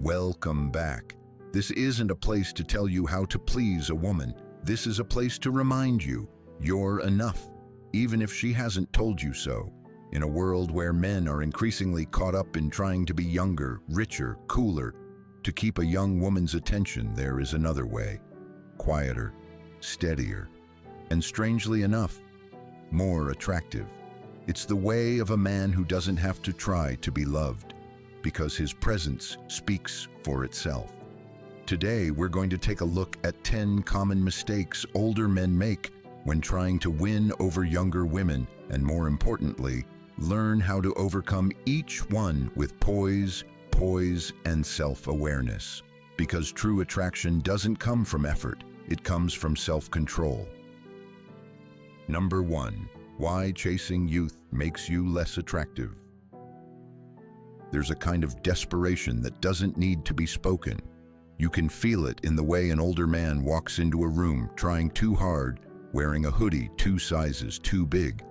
Welcome back. This isn't a place to tell you how to please a woman. This is a place to remind you you're enough, even if she hasn't told you so. In a world where men are increasingly caught up in trying to be younger, richer, cooler, to keep a young woman's attention, there is another way. Quieter, steadier, and strangely enough, more attractive. It's the way of a man who doesn't have to try to be loved, because his presence speaks for itself. Today, we're going to take a look at 10 common mistakes older men make when trying to win over younger women, and more importantly, learn how to overcome each one with poise, and self-awareness. Because true attraction doesn't come from effort, it comes from self-control. Number 1. Why chasing youth makes you less attractive. There's a kind of desperation that doesn't need to be spoken. You can feel it in the way an older man walks into a room trying too hard, wearing a hoodie 2 sizes too big,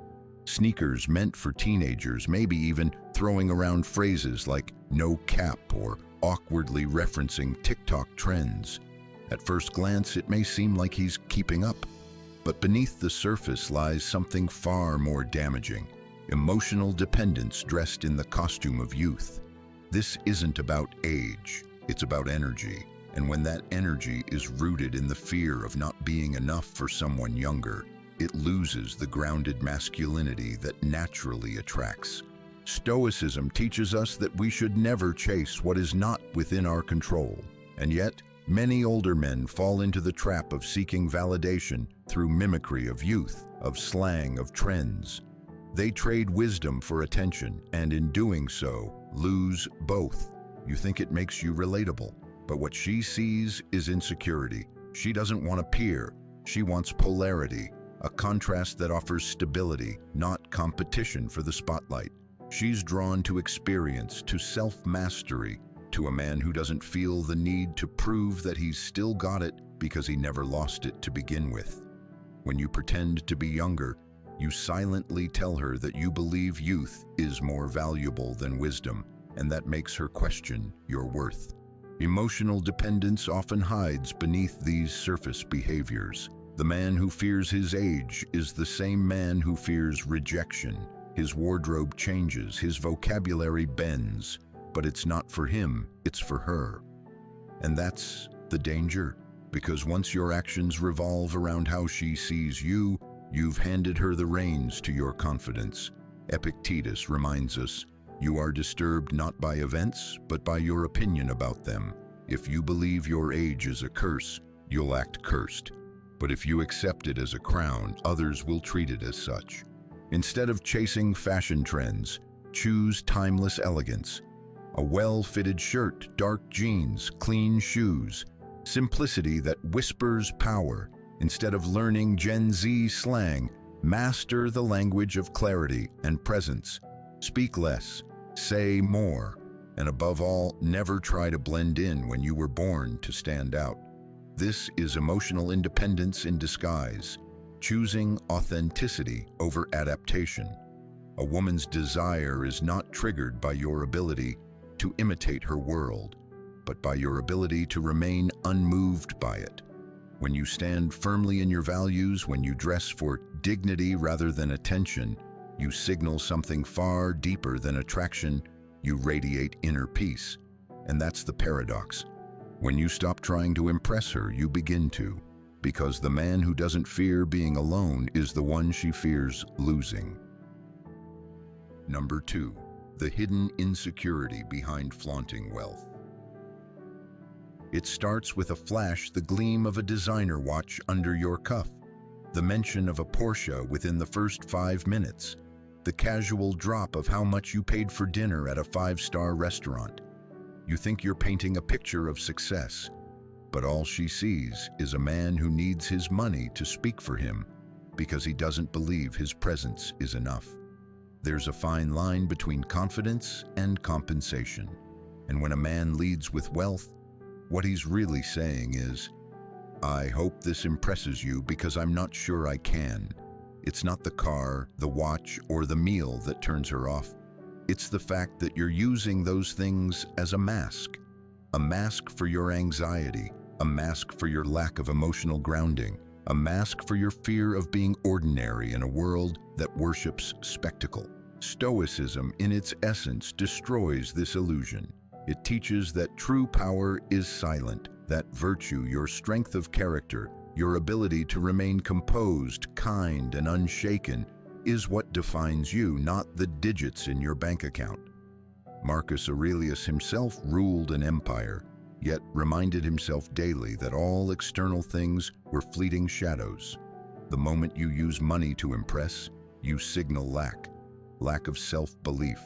sneakers meant for teenagers, maybe even throwing around phrases like no cap or awkwardly referencing TikTok trends. At first glance, it may seem like he's keeping up, but beneath the surface lies something far more damaging: emotional dependence dressed in the costume of youth. This isn't about age, it's about energy. And when that energy is rooted in the fear of not being enough for someone younger, it loses the grounded masculinity that naturally attracts. Stoicism teaches us that we should never chase what is not within our control. And yet, many older men fall into the trap of seeking validation through mimicry of youth, of slang, of trends. They trade wisdom for attention, and in doing so, lose both. You think it makes you relatable, but what she sees is insecurity. She doesn't want a peer, she wants polarity, a contrast that offers stability, not competition for the spotlight. She's drawn to experience, to self-mastery, to a man who doesn't feel the need to prove that he's still got it because he never lost it to begin with. When you pretend to be younger, you silently tell her that you believe youth is more valuable than wisdom, and that makes her question your worth. Emotional dependence often hides beneath these surface behaviors. The man who fears his age is the same man who fears rejection. His wardrobe changes, his vocabulary bends, but it's not for him, it's for her. And that's the danger, because once your actions revolve around how she sees you, you've handed her the reins to your confidence. Epictetus reminds us, you are disturbed not by events, but by your opinion about them. If you believe your age is a curse, you'll act cursed. But if you accept it as a crown, others will treat it as such. Instead of chasing fashion trends, choose timeless elegance. A well-fitted shirt, dark jeans, clean shoes, simplicity that whispers power. Instead of learning Gen Z slang, master the language of clarity and presence. Speak less, say more, and above all, never try to blend in when you were born to stand out. This is emotional independence in disguise, choosing authenticity over adaptation. A woman's desire is not triggered by your ability to imitate her world, but by your ability to remain unmoved by it. When you stand firmly in your values, when you dress for dignity rather than attention, you signal something far deeper than attraction. You radiate inner peace. And that's the paradox. When you stop trying to impress her, you begin to, because the man who doesn't fear being alone is the one she fears losing. Number 2, the hidden insecurity behind flaunting wealth. It starts with a flash, the gleam of a designer watch under your cuff, the mention of a Porsche within the first 5 minutes, the casual drop of how much you paid for dinner at a 5-star restaurant. You think you're painting a picture of success, but all she sees is a man who needs his money to speak for him because he doesn't believe his presence is enough. There's a fine line between confidence and compensation. And when a man leads with wealth, what he's really saying is, I hope this impresses you because I'm not sure I can. It's not the car, the watch, or the meal that turns her off. It's the fact that you're using those things as a mask. a mask for your anxiety, a mask for your lack of emotional grounding, a mask for your fear of being ordinary in a world that worships spectacle. Stoicism, in its essence, destroys this illusion. It teaches that true power is silent, that virtue, your strength of character, your ability to remain composed, kind, and unshaken, is what defines you, not the digits in your bank account. Marcus Aurelius himself ruled an empire, yet reminded himself daily that all external things were fleeting shadows. The moment you use money to impress, you signal lack of self-belief,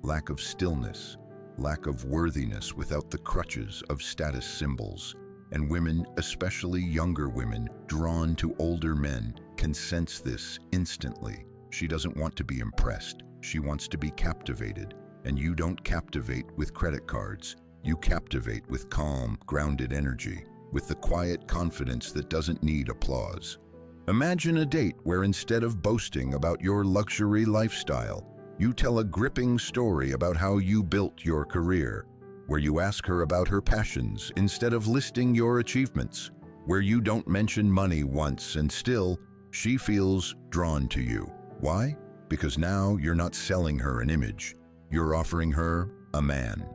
lack of stillness, lack of worthiness without the crutches of status symbols. And women, especially younger women, drawn to older men, can sense this instantly. She doesn't want to be impressed. She wants to be captivated. And you don't captivate with credit cards. You captivate with calm, grounded energy, with the quiet confidence that doesn't need applause. Imagine a date where instead of boasting about your luxury lifestyle, you tell a gripping story about how you built your career, where you ask her about her passions instead of listing your achievements, where you don't mention money once and still she feels drawn to you. Why? Because now you're not selling her an image. You're offering her a man.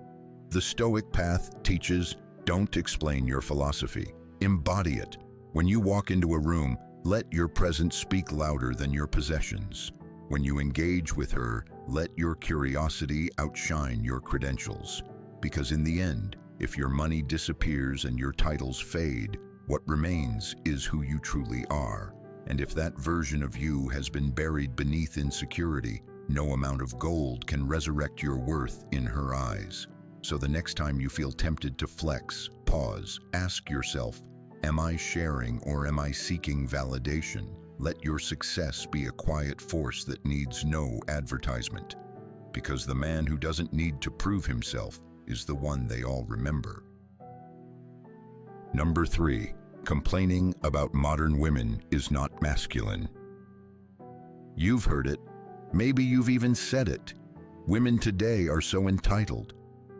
The Stoic path teaches, don't explain your philosophy. Embody it. When you walk into a room, let your presence speak louder than your possessions. When you engage with her, let your curiosity outshine your credentials. Because in the end, if your money disappears and your titles fade, what remains is who you truly are. And if that version of you has been buried beneath insecurity, no amount of gold can resurrect your worth in her eyes. So the next time you feel tempted to flex, pause, ask yourself, am I sharing or am I seeking validation? Let your success be a quiet force that needs no advertisement. Because the man who doesn't need to prove himself is the one they all remember. Number 3, complaining about modern women is not masculine. You've heard it. Maybe you've even said it. Women today are so entitled.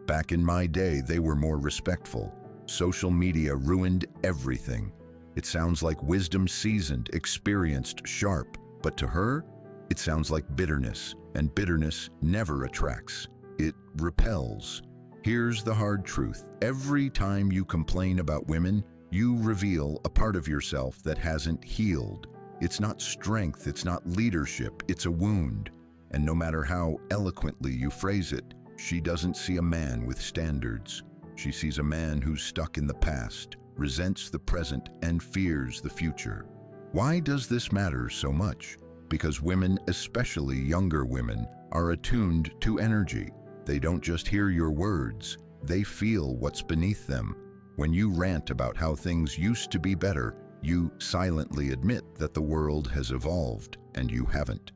Back in my day, they were more respectful. Social media ruined everything. It sounds like wisdom, seasoned, experienced, sharp, but to her, it sounds like bitterness, and bitterness never attracts. It repels. Here's the hard truth. Every time you complain about women, you reveal a part of yourself that hasn't healed. It's not strength, it's not leadership, it's a wound. And no matter how eloquently you phrase it, she doesn't see a man with standards. She sees a man who's stuck in the past, resents the present, and fears the future. Why does this matter so much? Because women, especially younger women, are attuned to energy. They don't just hear your words, they feel what's beneath them. When you rant about how things used to be better, you silently admit that the world has evolved, and you haven't.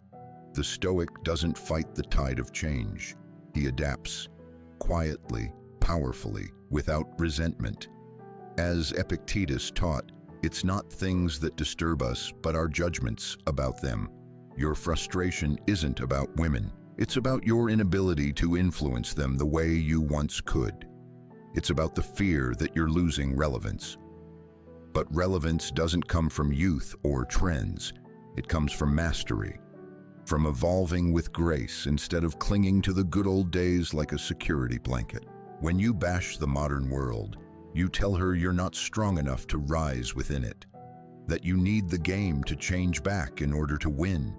The Stoic doesn't fight the tide of change. He adapts, quietly, powerfully, without resentment. As Epictetus taught, it's not things that disturb us, but our judgments about them. Your frustration isn't about women. It's about your inability to influence them the way you once could. It's about the fear that you're losing relevance. But relevance doesn't come from youth or trends. It comes from mastery, from evolving with grace instead of clinging to the good old days like a security blanket. When you bash the modern world, you tell her you're not strong enough to rise within it, that you need the game to change back in order to win,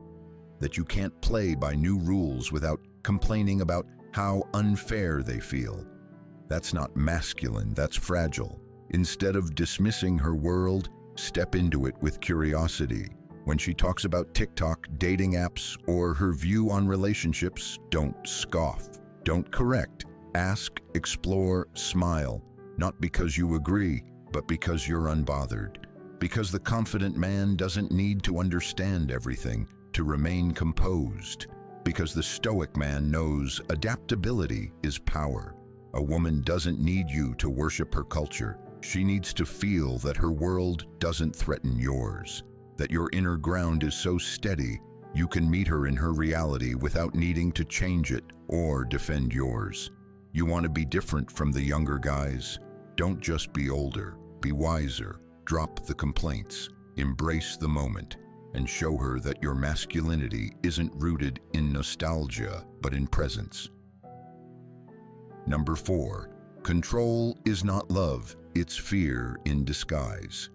that you can't play by new rules without complaining about how unfair they feel. That's not masculine, that's fragile. Instead of dismissing her world, step into it with curiosity. When she talks about TikTok, dating apps, or her view on relationships, don't scoff. Don't correct. Ask, explore, smile. Not because you agree, but because you're unbothered. Because the confident man doesn't need to understand everything to remain composed. Because the Stoic man knows adaptability is power. A woman doesn't need you to worship her culture. She needs to feel that her world doesn't threaten yours, that your inner ground is so steady you can meet her in her reality without needing to change it or defend yours. You want to be different from the younger guys? Don't just be older, be wiser. Drop the complaints, embrace the moment, and show her that your masculinity isn't rooted in nostalgia, but in presence. Number 4, control is not love, it's fear in disguise.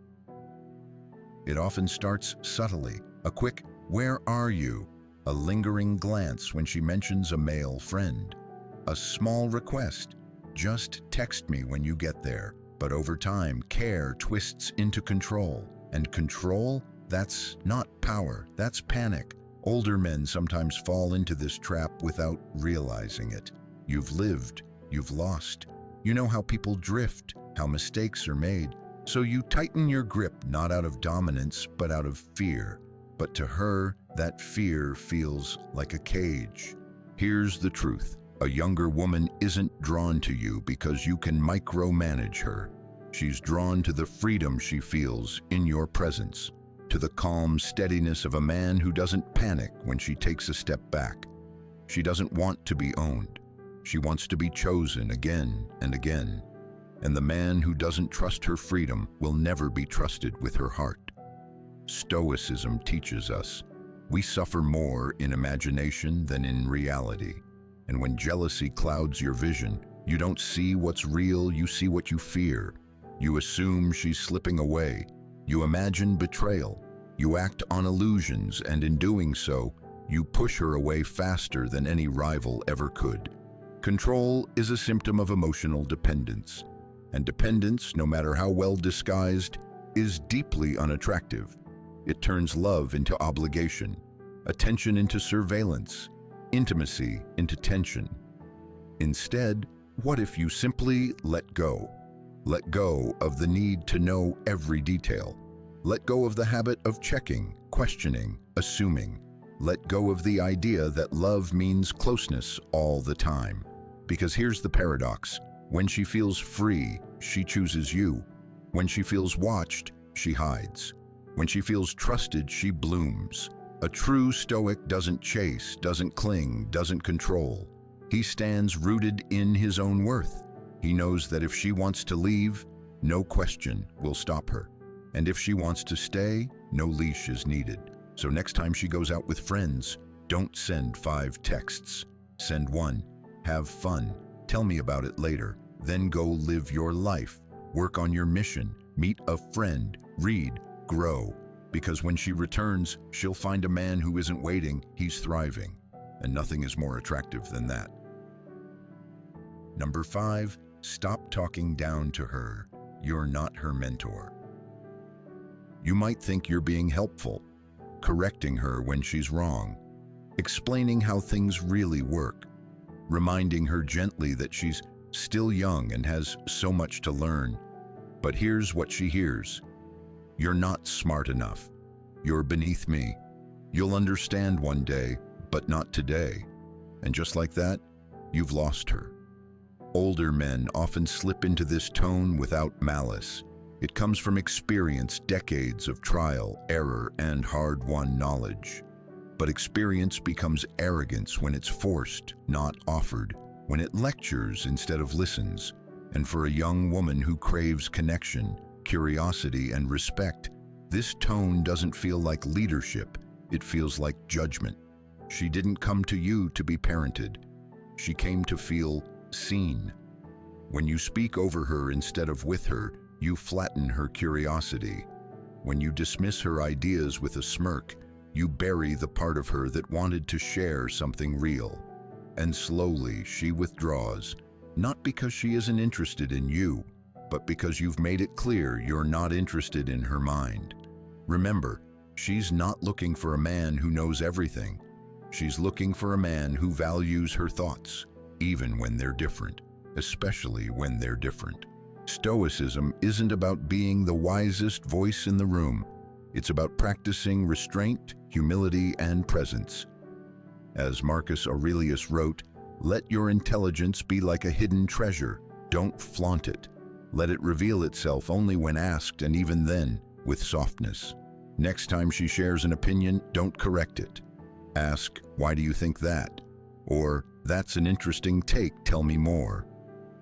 It often starts subtly, a quick, "Where are you?" a lingering glance when she mentions a male friend, a small request, "Just text me when you get there." But over time, care twists into control. And control? That's not power, that's panic. Older men sometimes fall into this trap without realizing it. You've lived, you've lost. You know how people drift, how mistakes are made. So you tighten your grip not out of dominance, but out of fear. But to her, that fear feels like a cage. Here's the truth. A younger woman isn't drawn to you because you can micromanage her. She's drawn to the freedom she feels in your presence, to the calm steadiness of a man who doesn't panic when she takes a step back. She doesn't want to be owned. She wants to be chosen again and again. And the man who doesn't trust her freedom will never be trusted with her heart. Stoicism teaches us we suffer more in imagination than in reality. And when jealousy clouds your vision, you don't see what's real, you see what you fear. You assume she's slipping away. You imagine betrayal. You act on illusions, and in doing so, you push her away faster than any rival ever could. Control is a symptom of emotional dependence. And dependence, no matter how well disguised, is deeply unattractive. It turns love into obligation, attention into surveillance, intimacy into tension. Instead, what if you simply let go? Let go of the need to know every detail. Let go of the habit of checking, questioning, assuming. Let go of the idea that love means closeness all the time. Because here's the paradox. When she feels free, she chooses you. When she feels watched, she hides. When she feels trusted, she blooms. A true Stoic doesn't chase, doesn't cling, doesn't control. He stands rooted in his own worth. He knows that if she wants to leave, no question will stop her. And if she wants to stay, no leash is needed. So next time she goes out with friends, don't send 5 texts. Send one. Have fun. Tell me about it later. Then go live your life. Work on your mission. Meet a friend. Read. Grow. Because when she returns, she'll find a man who isn't waiting, he's thriving. And nothing is more attractive than that. Number 5, stop talking down to her. You're not her mentor. You might think you're being helpful, correcting her when she's wrong, explaining how things really work, reminding her gently that she's still young and has so much to learn. But here's what she hears. You're not smart enough. You're beneath me. You'll understand one day, but not today. And just like that, you've lost her. Older men often slip into this tone without malice. It comes from experience, decades of trial, error, and hard-won knowledge. But experience becomes arrogance when it's forced, not offered, when it lectures instead of listens. And for a young woman who craves connection, curiosity, and respect, this tone doesn't feel like leadership, it feels like judgment. She didn't come to you to be parented. She came to feel seen. When you speak over her instead of with her, you flatten her curiosity. When you dismiss her ideas with a smirk, you bury the part of her that wanted to share something real. And slowly she withdraws, not because she isn't interested in you, but because you've made it clear you're not interested in her mind. Remember, she's not looking for a man who knows everything. She's looking for a man who values her thoughts, even when they're different, especially when they're different. Stoicism isn't about being the wisest voice in the room. It's about practicing restraint, humility, and presence. As Marcus Aurelius wrote, "Let your intelligence be like a hidden treasure. Don't flaunt it. Let it reveal itself only when asked, and even then, with softness. Next time she shares an opinion, don't correct it. Ask, 'Why do you think that?' Or, That's an interesting take, tell me more.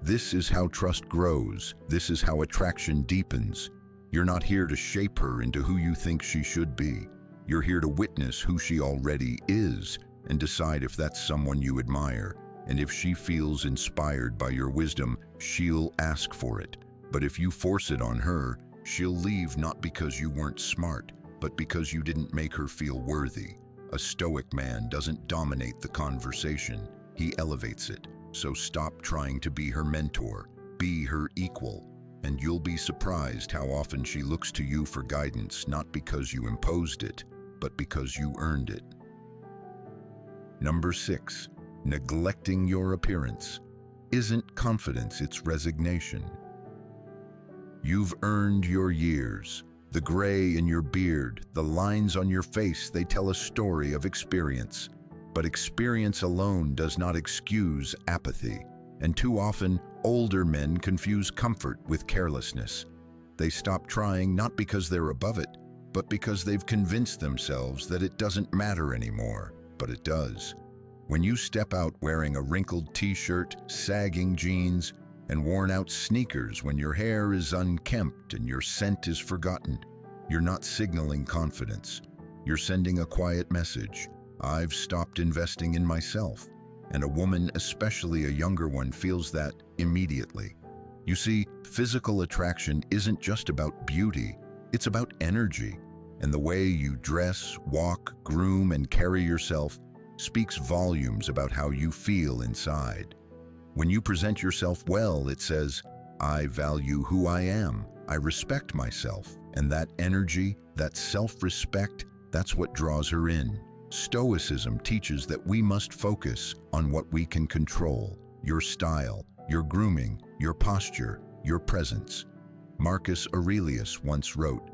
This is how trust grows. This is how attraction deepens. You're not here to shape her into who you think she should be. You're here to witness who she already is and decide if that's someone you admire. And if she feels inspired by your wisdom, she'll ask for it. But if you force it on her, she'll leave not because you weren't smart, but because you didn't make her feel worthy. A Stoic man doesn't dominate the conversation, he elevates it. So stop trying to be her mentor, be her equal, and you'll be surprised how often she looks to you for guidance, not because you imposed it, but because you earned it. Number 6, neglecting your appearance. Isn't confidence, it's resignation. You've earned your years. The gray in your beard, the lines on your face, they tell a story of experience. But experience alone does not excuse apathy. And too often, older men confuse comfort with carelessness. They stop trying not because they're above it, but because they've convinced themselves that it doesn't matter anymore. But it does. When you step out wearing a wrinkled t-shirt, sagging jeans, and worn-out sneakers, when your hair is unkempt and your scent is forgotten, you're not signaling confidence. You're sending a quiet message. I've stopped investing in myself. And a woman, especially a younger one, feels that immediately. You see, physical attraction isn't just about beauty, it's about energy. And the way you dress, walk, groom, and carry yourself speaks volumes about how you feel inside. When you present yourself well, it says, I value who I am, I respect myself. And that energy, that self-respect, that's what draws her in. Stoicism teaches that we must focus on what we can control: your style, your grooming, your posture, your presence. Marcus Aurelius once wrote,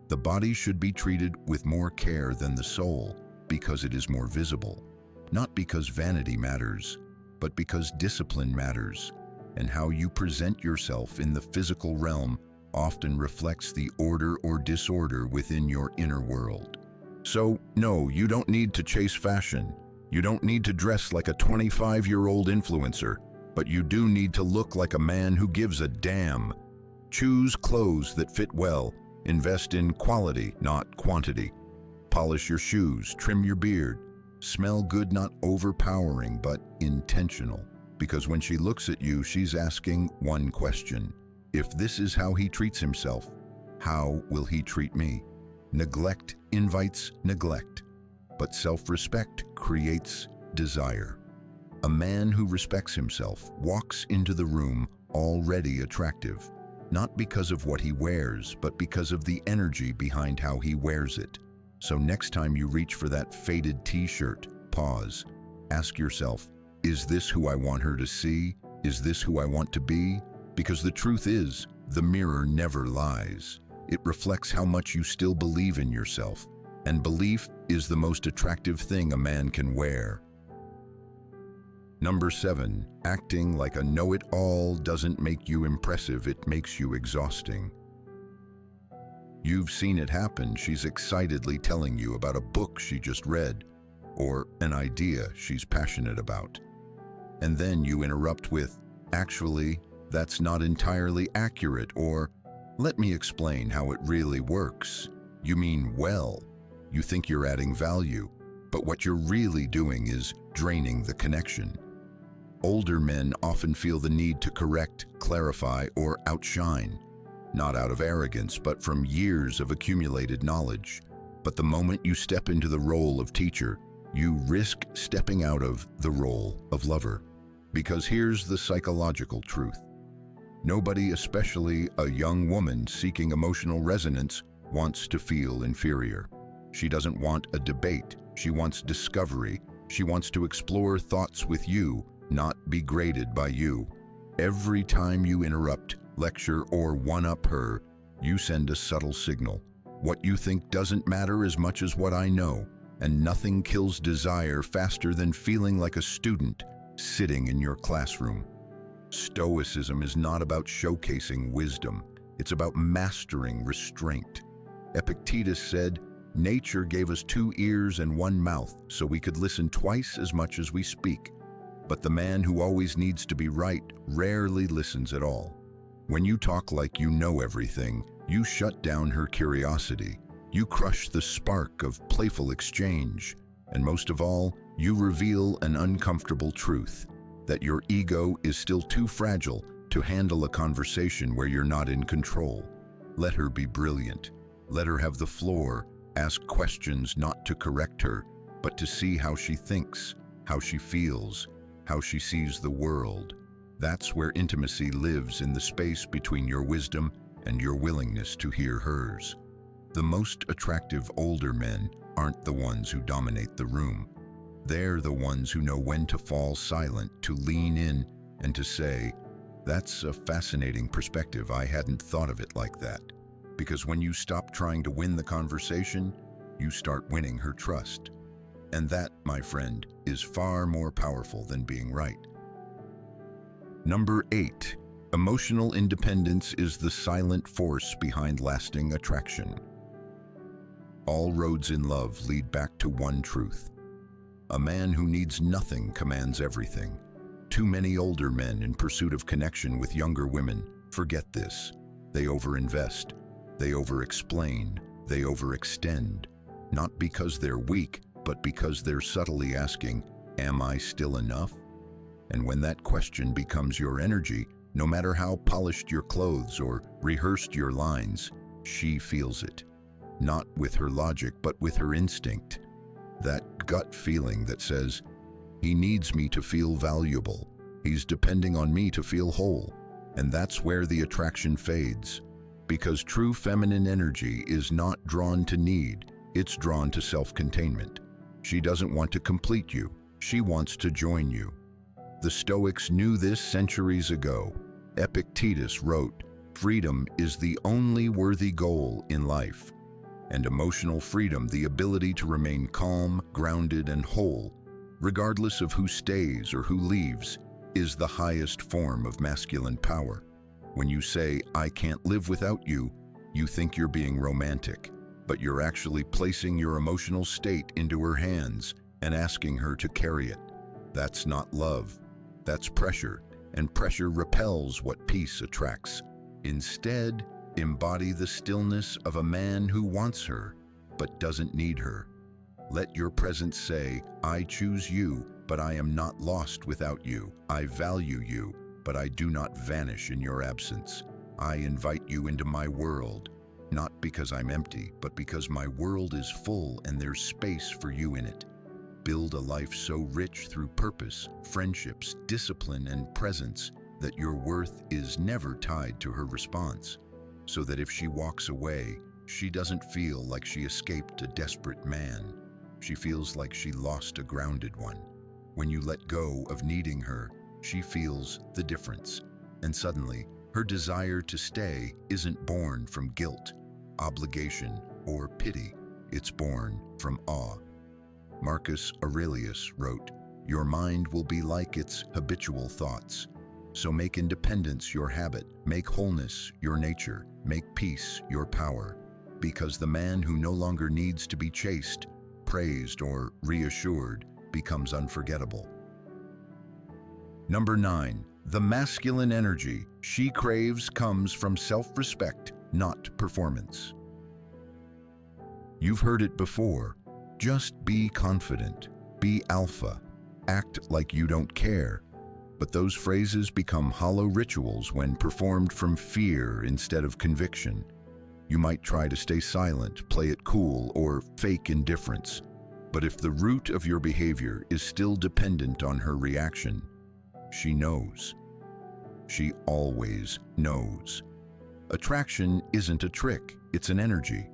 "The body should be treated with more care than the soul, because it is more visible. Not because vanity matters, but because discipline matters. And how you present yourself in the physical realm often reflects the order or disorder within your inner world." So, no, you don't need to chase fashion. You don't need to dress like a 25-year-old influencer, but you do need to look like a man who gives a damn. Choose clothes that fit well. Invest in quality, not quantity. Polish your shoes, trim your beard. Smell good, not overpowering, but intentional. Because when she looks at you, she's asking one question. If this is how he treats himself, how will he treat me? Neglect invites neglect, but self-respect creates desire. A man who respects himself walks into the room already attractive, not because of what he wears, but because of the energy behind how he wears it. So next time you reach for that faded t-shirt, pause. Ask yourself, is this who I want her to see? Is this who I want to be? Because the truth is, the mirror never lies. It reflects how much you still believe in yourself, and belief is the most attractive thing a man can wear. Number 7, acting like a know-it-all doesn't make you impressive, it makes you exhausting. You've seen it happen. She's excitedly telling you about a book she just read, or an idea she's passionate about. And then you interrupt with, actually, that's not entirely accurate, or let me explain how it really works. You mean well. You think you're adding value, but what you're really doing is draining the connection. Older men often feel the need to correct, clarify, or outshine, not out of arrogance, but from years of accumulated knowledge. But the moment you step into the role of teacher, you risk stepping out of the role of lover. Because here's the psychological truth. Nobody, especially a young woman seeking emotional resonance, wants to feel inferior. She doesn't want a debate. She wants discovery. She wants to explore thoughts with you, not be graded by you. Every time you interrupt, lecture, or one-up her, you send a subtle signal. What you think doesn't matter as much as what I know, and nothing kills desire faster than feeling like a student sitting in your classroom. Stoicism is not about showcasing wisdom. It's about mastering restraint. Epictetus said, "Nature gave us 2 ears and 1 mouth, so we could listen twice as much as we speak." But the man who always needs to be right rarely listens at all. When you talk like you know everything, you shut down her curiosity. You crush the spark of playful exchange. And most of all, you reveal an uncomfortable truth, that your ego is still too fragile to handle a conversation where you're not in control. Let her be brilliant. Let her have the floor. Ask questions not to correct her, but to see how she thinks, how she feels, how she sees the world. That's where intimacy lives, in the space between your wisdom and your willingness to hear hers. The most attractive older men aren't the ones who dominate the room. They're the ones who know when to fall silent, to lean in, and to say, "That's a fascinating perspective. I hadn't thought of it like that." Because when you stop trying to win the conversation, you start winning her trust. And that, my friend, is far more powerful than being right. Number 8. Emotional independence is the silent force behind lasting attraction. All roads in love lead back to one truth. A man who needs nothing commands everything. Too many older men in pursuit of connection with younger women forget this. They overinvest, they overexplain, they overextend, not because they're weak, but because they're subtly asking, "Am I still enough?" And when that question becomes your energy, no matter how polished your clothes or rehearsed your lines, she feels it. Not with her logic, but with her instinct. That gut feeling that says, "He needs me to feel valuable. He's depending on me to feel whole." And that's where the attraction fades. Because true feminine energy is not drawn to need, it's drawn to self-containment. She doesn't want to complete you, she wants to join you. The Stoics knew this centuries ago. Epictetus wrote, "Freedom is the only worthy goal in life." And emotional freedom, the ability to remain calm, grounded, and whole, regardless of who stays or who leaves, is the highest form of masculine power. When you say, "I can't live without you," you think you're being romantic, but you're actually placing your emotional state into her hands and asking her to carry it. That's not love. That's pressure, and pressure repels what peace attracts. Instead, embody the stillness of a man who wants her, but doesn't need her. Let your presence say, "I choose you, but I am not lost without you. I value you, but I do not vanish in your absence. I invite you into my world, not because I'm empty, but because my world is full and there's space for you in it." Build a life so rich through purpose, friendships, discipline, and presence that your worth is never tied to her response. So that if she walks away, she doesn't feel like she escaped a desperate man. She feels like she lost a grounded one. When you let go of needing her, she feels the difference. And suddenly, her desire to stay isn't born from guilt, obligation, or pity. It's born from awe. Marcus Aurelius wrote, "Your mind will be like its habitual thoughts. So make independence your habit, make wholeness your nature, make peace your power. Because the man who no longer needs to be chased, praised, or reassured becomes unforgettable." Number 9. The masculine energy she craves comes from self-respect, not performance. You've heard it before. Just be confident, be alpha, act like you don't care. But those phrases become hollow rituals when performed from fear instead of conviction. You might try to stay silent, play it cool, or fake indifference. But if the root of your behavior is still dependent on her reaction, she knows. She always knows. Attraction isn't a trick, it's an energy.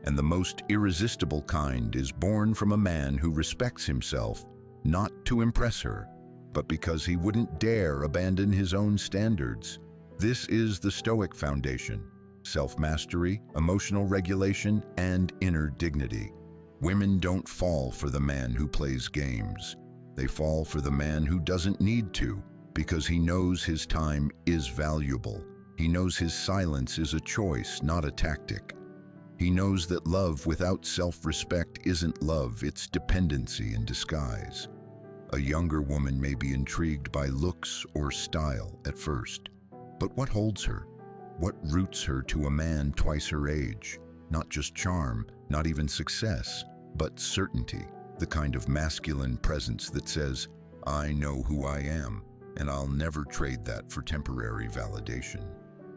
And the most irresistible kind is born from a man who respects himself, not to impress her, but because he wouldn't dare abandon his own standards. This is the Stoic foundation: self-mastery, emotional regulation, and inner dignity. Women don't fall for the man who plays games. They fall for the man who doesn't need to, because he knows his time is valuable. He knows his silence is a choice, not a tactic. He knows that love without self-respect isn't love, it's dependency in disguise. A younger woman may be intrigued by looks or style at first. But what holds her? What roots her to a man twice her age? Not just charm, not even success, but certainty, the kind of masculine presence that says, "I know who I am, and I'll never trade that for temporary validation."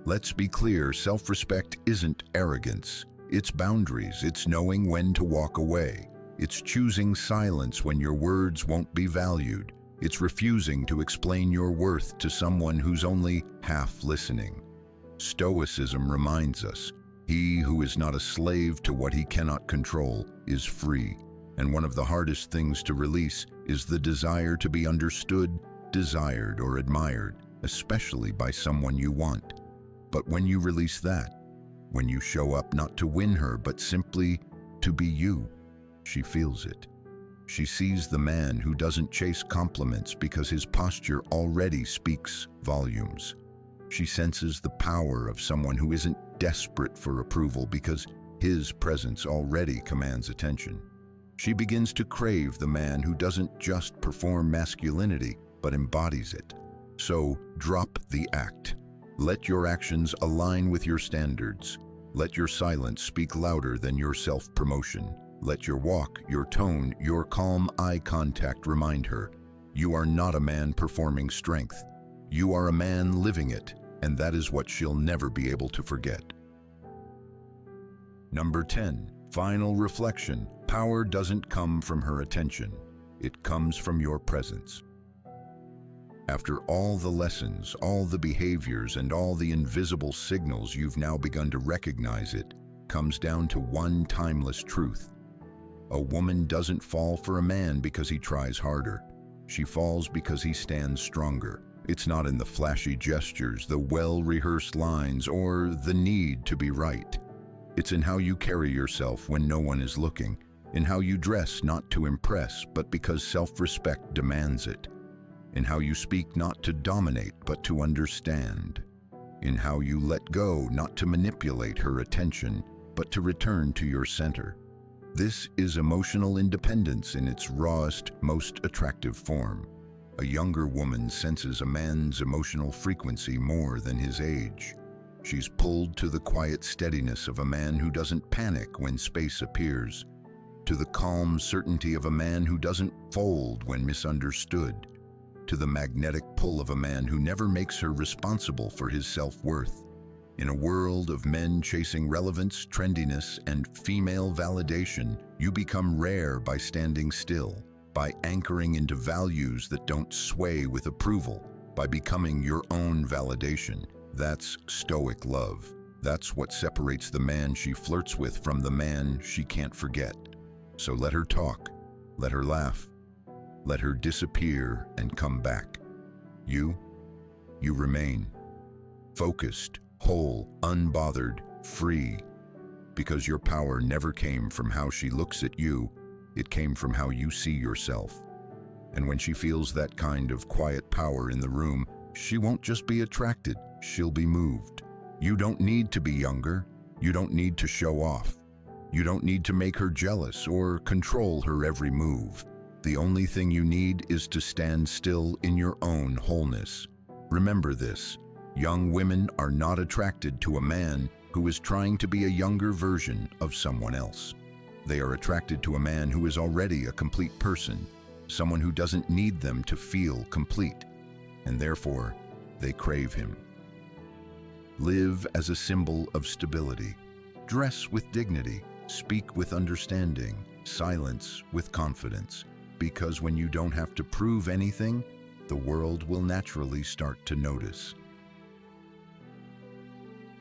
Let's be clear, self-respect isn't arrogance. It's boundaries, it's knowing when to walk away. It's choosing silence when your words won't be valued. It's refusing to explain your worth to someone who's only half listening. Stoicism reminds us, he who is not a slave to what he cannot control is free. And one of the hardest things to release is the desire to be understood, desired, or admired, especially by someone you want. But when you release that, when you show up not to win her, but simply to be you, she feels it. She sees the man who doesn't chase compliments because his posture already speaks volumes. She senses the power of someone who isn't desperate for approval because his presence already commands attention. She begins to crave the man who doesn't just perform masculinity, but embodies it. So drop the act. Let your actions align with your standards. Let your silence speak louder than your self-promotion. Let your walk, your tone, your calm eye contact remind her, you are not a man performing strength. You are a man living it, and that is what she'll never be able to forget. Number 10, final reflection. Power doesn't come from her attention. It comes from your presence. After all the lessons, all the behaviors, and all the invisible signals you've now begun to recognize, it comes down to one timeless truth. A woman doesn't fall for a man because he tries harder. She falls because he stands stronger. It's not in the flashy gestures, the well-rehearsed lines, or the need to be right. It's in how you carry yourself when no one is looking, in how you dress not to impress, but because self-respect demands it, in how you speak not to dominate, but to understand, in how you let go not to manipulate her attention, but to return to your center. This is emotional independence in its rawest, most attractive form. A younger woman senses a man's emotional frequency more than his age. She's pulled to the quiet steadiness of a man who doesn't panic when space appears, to the calm certainty of a man who doesn't fold when misunderstood, to the magnetic pull of a man who never makes her responsible for his self-worth. In a world of men chasing relevance, trendiness, and female validation, you become rare by standing still, by anchoring into values that don't sway with approval, by becoming your own validation. That's Stoic love. That's what separates the man she flirts with from the man she can't forget. So let her talk, let her laugh, let her disappear and come back. You remain. Focused, whole, unbothered, free. Because your power never came from how she looks at you, it came from how you see yourself. And when she feels that kind of quiet power in the room, she won't just be attracted, she'll be moved. You don't need to be younger. You don't need to show off. You don't need to make her jealous or control her every move. The only thing you need is to stand still in your own wholeness. Remember this, young women are not attracted to a man who is trying to be a younger version of someone else. They are attracted to a man who is already a complete person, someone who doesn't need them to feel complete, and therefore they crave him. Live as a symbol of stability. Dress with dignity. Speak with understanding. Silence with confidence. Because when you don't have to prove anything, the world will naturally start to notice.